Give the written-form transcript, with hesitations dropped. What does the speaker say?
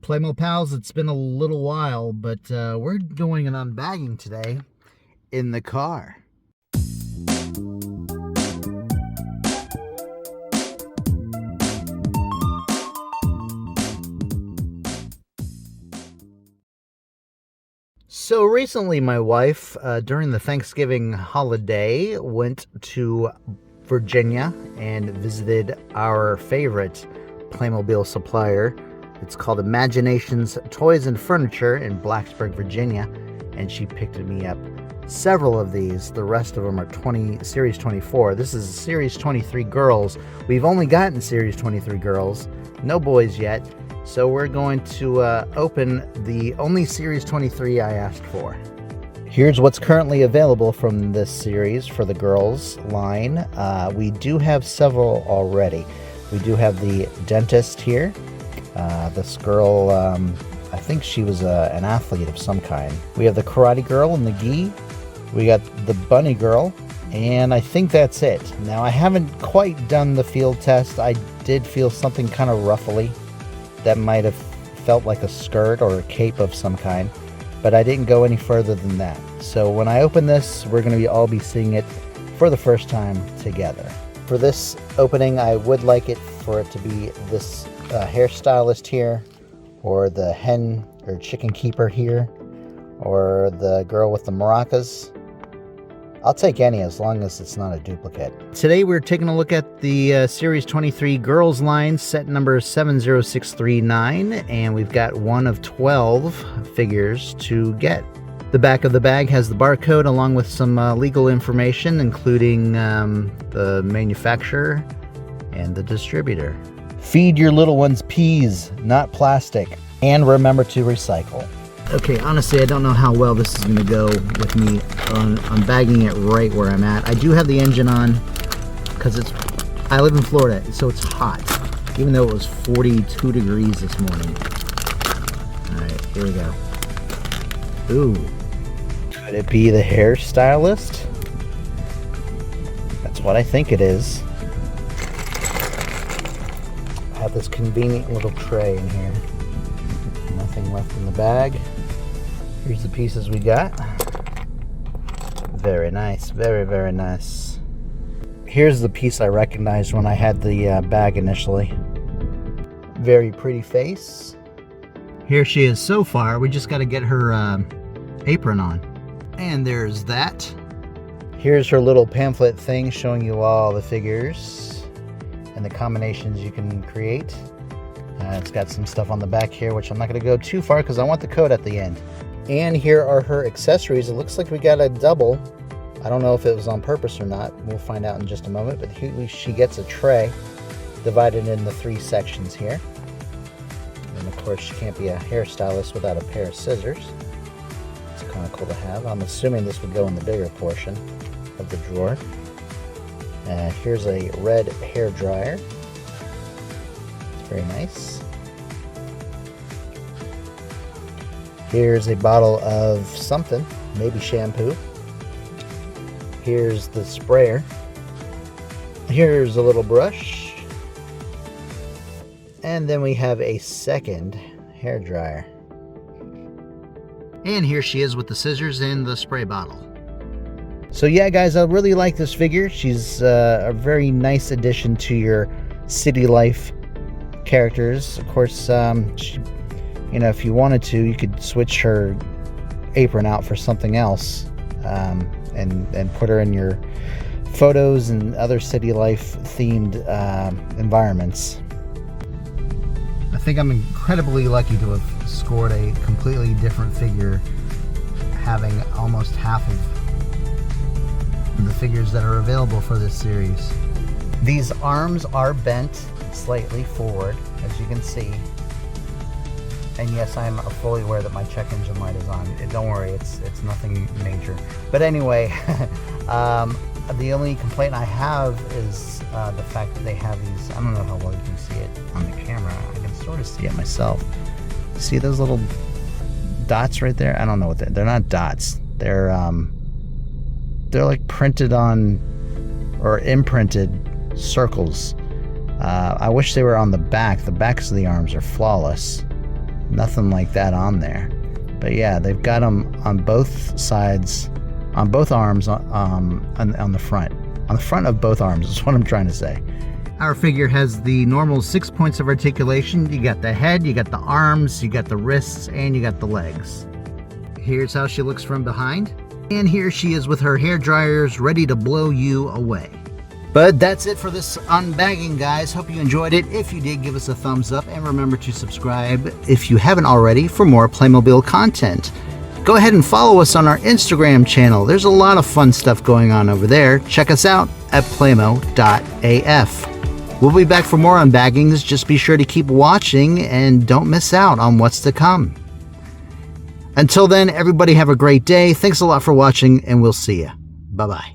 Playmo pals, it's been a little while, but we're doing an unbagging today in the car. So recently my wife, during the Thanksgiving holiday, went to Virginia and visited our favorite Playmobil supplier. It's called Imaginations Toys and Furniture in Backsburg, Virginia, and she picked me up several of these. The rest of them are Series 24. This is Series 23 girls. We've only gotten Series 23 girls, no boys yet, so we're going to open the only Series 23 I asked for. Here's what's currently available from this series for the girls line. We do have several already. We do have the dentist here. This girl, I think she was an athlete of some kind. We have the karate girl and the gi. We got the bunny girl, and I think that's it. Now, I haven't quite done the field test. I did feel something kind of ruffly that might have felt like a skirt or a cape of some kind, but I didn't go any further than that. So when I open this, we're going to all be seeing it for the first time together. For this opening, I would like it for it to be this hairstylist here, or the hen or chicken keeper here, or the girl with the maracas. I'll take any as long as it's not a duplicate. Today we're taking a look at the Series 23 girls line, set number 70639, and we've got one of 12 figures to get. The back of the bag has the barcode along with some legal information, including the manufacturer and the distributor. Feed your little ones peas, not plastic, and remember to recycle. Okay, honestly, I don't know how well this is going to go with me on bagging it right where I'm at. I do have the engine on because I live in Florida, so it's hot, even though it was 42 degrees this morning. All right, here we go. Ooh, could it be the hairstylist? That's what I think it is. I have this convenient little tray in here. Nothing left in the bag. Here's the pieces we got. Very nice, very, very nice. Here's the piece I recognized when I had the bag initially. Very pretty face. Here she is so far. We just got to get her apron on. And there's that. Here's her little pamphlet thing showing you all the figures and the combinations you can create. It's got some stuff on the back here, which I'm not going to go too far because I want the code at the end. And here are her accessories. It looks like we got a double. I don't know if it was on purpose or not. We'll find out in just a moment. But here she gets a tray divided into 3 sections here. And of course, she can't be a hairstylist without a pair of scissors. It's kind of cool to have. I'm assuming this would go in the bigger portion of the drawer. Here's a red hair dryer. It's very nice. Here's a bottle of something, maybe shampoo. Here's the sprayer. Here's a little brush. And then we have a second hair dryer. And here she is with the scissors and the spray bottle. So yeah, guys, I really like this figure. She's a very nice addition to your city life characters. Of course, you know, if you wanted to, you could switch her apron out for something else, and put her in your photos and other city life themed environments. I think I'm incredibly lucky to have scored a completely different figure, having almost half of the figures that are available for this series. These arms are bent slightly forward, as you can see. And yes, I'm fully aware that my check engine light is on. Don't worry, it's nothing major. But anyway, the only complaint I have is the fact that they have these, I don't know how well you can see it on the camera. I can sort of see it myself. See those little dots right there? I don't know what they're not dots. They're like printed on or imprinted circles. I wish they were on the back. The backs of the arms are flawless. Nothing like that on there. But yeah, they've got them on both sides, on both arms, on the front. On the front of both arms is what I'm trying to say. Our figure has the normal 6 points of articulation. You got the head, you got the arms, you got the wrists, and you got the legs. Here's how she looks from behind. And here she is with her hair dryers ready to blow you away. But that's it for this unbagging, guys. Hope you enjoyed it. If you did, give us a thumbs up, and remember to subscribe if you haven't already for more Playmobil content. Go ahead and follow us on our Instagram channel. There's a lot of fun stuff going on over there. Check us out at playmo.af. We'll be back for more unbaggings. Just be sure to keep watching and don't miss out on what's to come. Until then, everybody have a great day. Thanks a lot for watching, and we'll see you. Bye-bye.